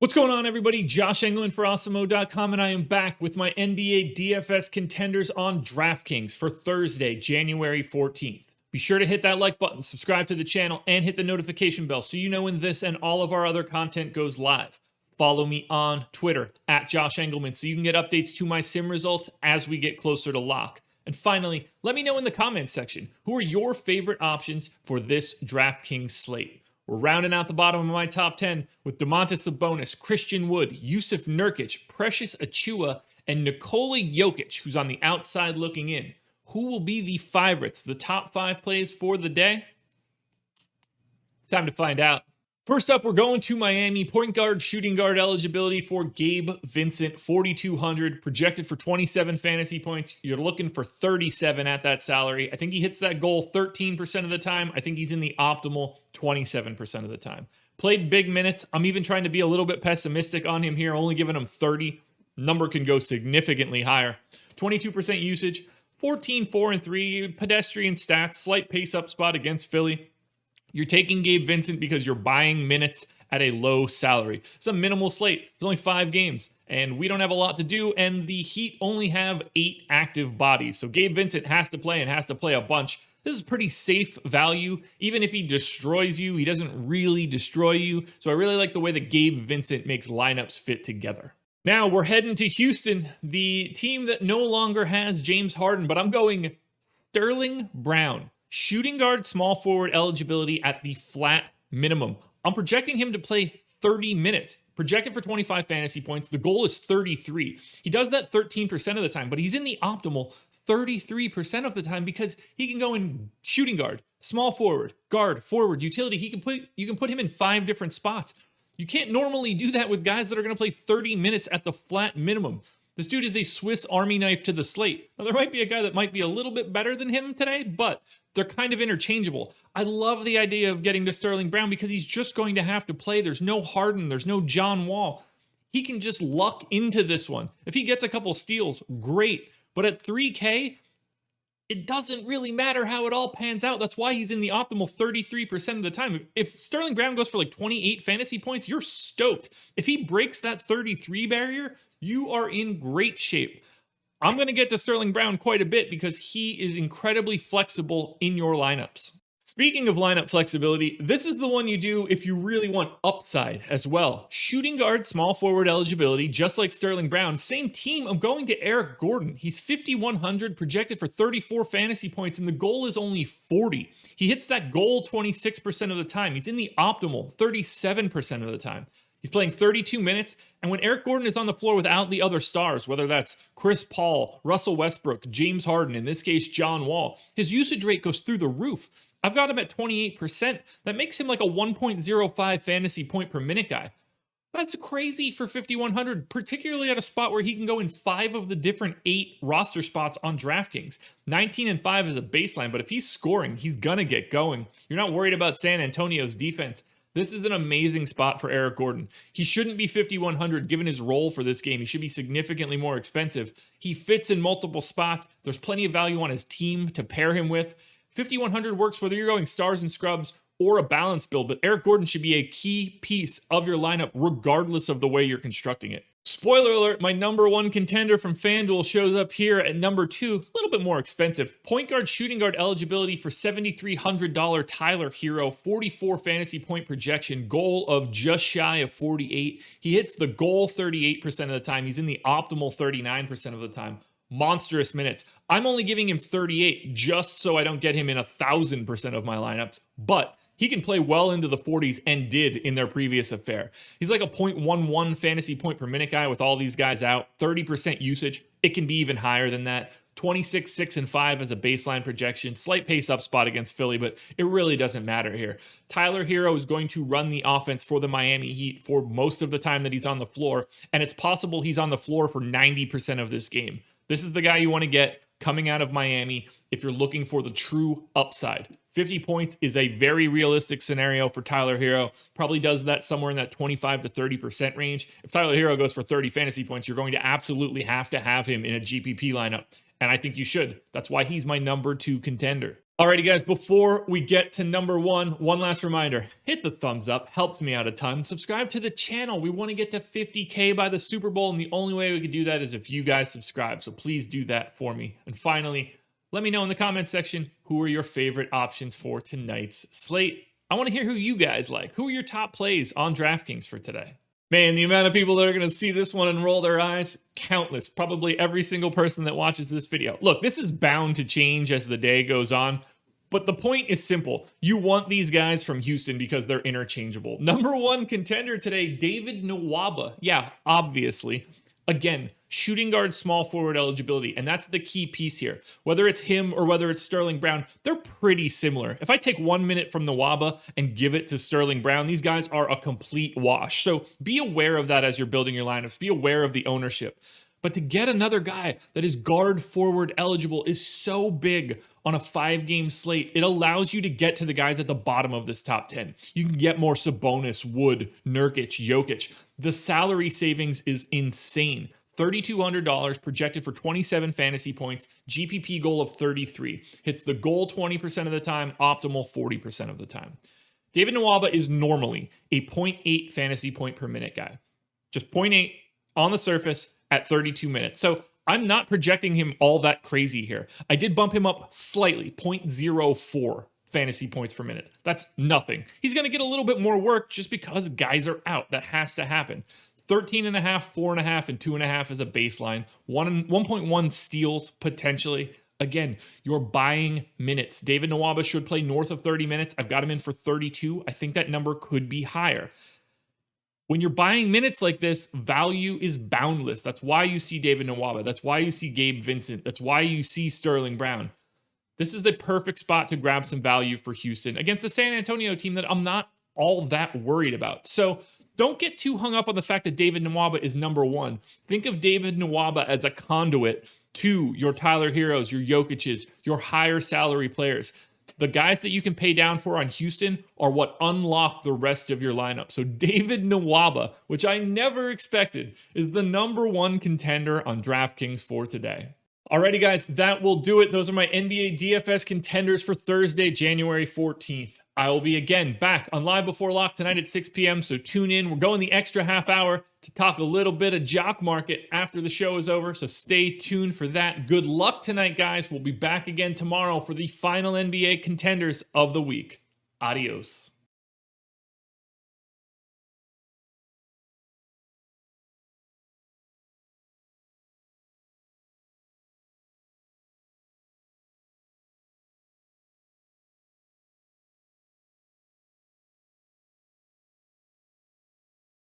What's going on, everybody? Josh Engleman for Awesemo.com, and I am back with my NBA DFS contenders on Draftkings for Thursday, January 14th. Be sure to hit that like button, subscribe to the channel, and hit the notification bell so you know when this and all of our other content goes live. Follow me on Twitter, at Josh Engleman, so you can get updates to my sim results as we get closer to lock. And finally, let me know in the comments section, who are your favorite options for this DraftKings slate? We're rounding out the bottom of my top 10 with Domantas Sabonis, Christian Wood, Yusuf Nurkic, Precious Achiuwa, and NIKOLA Jokic, who's on the outside looking in. Who will be the favorites, the top 5 plays for the day? It's time to find out. First up, we're going to Miami. Point guard, shooting guard eligibility for Gabe Vincent, 4,200, projected for 27 fantasy points. You're looking for 37 at that salary. I think he hits that goal 13% of the time. I think he's in the optimal 27% of the time. Played big minutes. I'm even trying to be a little bit pessimistic on him here, only giving him 30. Number can go significantly higher. 22% usage, 14, 4, and 3, pedestrian stats, slight pace-up spot against Philly. You're taking Gabe Vincent because you're buying minutes at a low salary. It's a minimal slate. There's only 5 games, and we don't have a lot to do, and the Heat only have 8 active bodies. So Gabe Vincent has to play and has to play a bunch. This is pretty safe value. Even if he destroys you, he doesn't really destroy you. So I really like the way that Gabe Vincent makes lineups fit together. Now we're heading to Houston, the team that no longer has James Harden, but I'm going Sterling Brown. Shooting guard, small forward eligibility at the flat minimum. I'm projecting him to play 30 minutes. Projected for 25 fantasy points. The goal is 33. He does that 13% of the time, but he's in the optimal 33% of the time because he can go in shooting guard, small forward, guard, forward, utility. You can put him in 5 different spots. You can't normally do that with guys that are going to play 30 minutes at the flat minimum. This dude is a Swiss Army knife to the slate. Now, there might be a guy that might be a little bit better than him today, but they're kind of interchangeable. I love the idea of getting to Sterling Brown because he's just going to have to play. There's no Harden. There's no John Wall. He can just luck into this one. If he gets a couple steals, great. But at 3K, it doesn't really matter how it all pans out. That's why he's in the optimal 33% of the time. If Sterling Brown goes for like 28 fantasy points, you're stoked. If he breaks that 33 barrier, you are in great shape. I'm going to get to Sterling Brown quite a bit because he is incredibly flexible in your lineups. Speaking of lineup flexibility, this is the one you do if you really want upside as well. Shooting guard, small forward eligibility, just like Sterling Brown. Same team, I'm going to Eric Gordon. He's 5,100, projected for 34 fantasy points, and the goal is only 40. He hits that goal 26% of the time. He's in the optimal 37% of the time. He's playing 32 minutes, and when Eric Gordon is on the floor without the other stars, whether that's Chris Paul, Russell Westbrook, James Harden, in this case, John Wall, his usage rate goes through the roof. I've got him at 28%. That makes him like a 1.05 fantasy point per minute guy. That's crazy for 5,100, particularly at a spot where he can go in 5 of the different 8 roster spots on DraftKings. 19 and 5 is a baseline, but if he's scoring, he's gonna get going. You're not worried about San Antonio's defense. This is an amazing spot for Eric Gordon. He shouldn't be 5,100 given his role for this game. He should be significantly more expensive. He fits in multiple spots. There's plenty of value on his team to pair him with. 5,100 works whether you're going stars and scrubs or a balance build, but Eric Gordon should be a key piece of your lineup regardless of the way you're constructing it. Spoiler alert, my number 1 contender from FanDuel shows up here at number 2, a little bit more expensive. Point guard, shooting guard eligibility for $7,300 Tyler HERRO, 44 fantasy point projection, goal of just shy of 48. He hits the goal 38% of the time. He's in the optimal 39% of the time. Monstrous minutes. I'm only giving him 38 just so I don't get him in 1,000% of my lineups, but he can play well into the 40s and did in their previous affair. He's like a 0.11 fantasy point per minute guy with all these guys out, 30% usage. It can be even higher than that. 26, 6, and 5 as a baseline projection. Slight pace up spot against Philly, but it really doesn't matter here. Tyler HERRO is going to run the offense for the Miami Heat for most of the time that he's on the floor, and it's possible he's on the floor for 90% of this game. This is the guy you want to get coming out of Miami if you're looking for the true upside. 50 points is a very realistic scenario for Tyler HERRO. Probably does that somewhere in that 25 to 30% range. If Tyler HERRO goes for 30 fantasy points, you're going to absolutely have to have him in a GPP lineup. And I think you should. That's why he's my number 2 contender. Alrighty guys, before we get to number one last reminder, hit the thumbs up, helps me out a ton. Subscribe to the channel. We want to get to 50K by the Super Bowl, and the only way we could do that is if you guys subscribe, so please do that for me. And finally, let me know in the comments section, who are your favorite options for tonight's slate? I want to hear who you guys like. Who are your top plays on DraftKings for today? Man, the amount of people that are going to see this one and roll their eyes, countless. Probably every single person that watches this video. Look, this is bound to change as the day goes on, but the point is simple. You want these guys from Houston because they're interchangeable. Number one contender today, David NWABA. Yeah, obviously. Again, shooting guard, small forward eligibility, and that's the key piece here. Whether it's him or whether it's Sterling Brown, they're pretty similar. If I take 1 minute from NWABA and give it to Sterling Brown, these guys are a complete wash. So be aware of that as you're building your lineups. Be aware of the ownership. But to get another guy that is guard forward eligible is so big on a 5-game slate. It allows you to get to the guys at the bottom of this top 10. You can get more Sabonis, Wood, Nurkic, Jokic. The salary savings is insane. $3,200 projected for 27 fantasy points, GPP goal of 33. Hits the goal 20% of the time, optimal 40% of the time. David NWABA is normally a 0.8 fantasy point per minute guy. Just 0.8 on the surface at 32 minutes. So I'm not projecting him all that crazy here. I did bump him up slightly, 0.04 fantasy points per minute. That's nothing. He's going to get a little bit more work just because guys are out. That has to happen. 13.5, 4.5, and 2.5 as a baseline. 1.1 steals potentially. Again, you're buying minutes. David NWABA should play north of 30 minutes. I've got him in for 32. I think that number could be higher. When you're buying minutes like this, value is boundless. That's why you see David NWABA. That's why you see Gabe Vincent. That's why you see Sterling Brown. This is the perfect spot to grab some value for Houston against the San Antonio team that I'm not all that worried about. So don't get too hung up on the fact that David NWABA is number one. Think of David NWABA as a conduit to your Tyler Herros, your Jokic's, your higher salary players. The guys that you can pay down for on Houston are what unlock the rest of your lineup. So David NWABA, which I never expected, is the number one contender on DraftKings for today. Alrighty guys, that will do it. Those are my NBA DFS contenders for Thursday, January 14th. I will be again back on Live Before Lock tonight at 6 p.m. So tune in. We're going the extra half hour to talk a little bit of jock market after the show is over. So stay tuned for that. Good luck tonight, guys. We'll be back again tomorrow for the final NBA contenders of the week. Adios.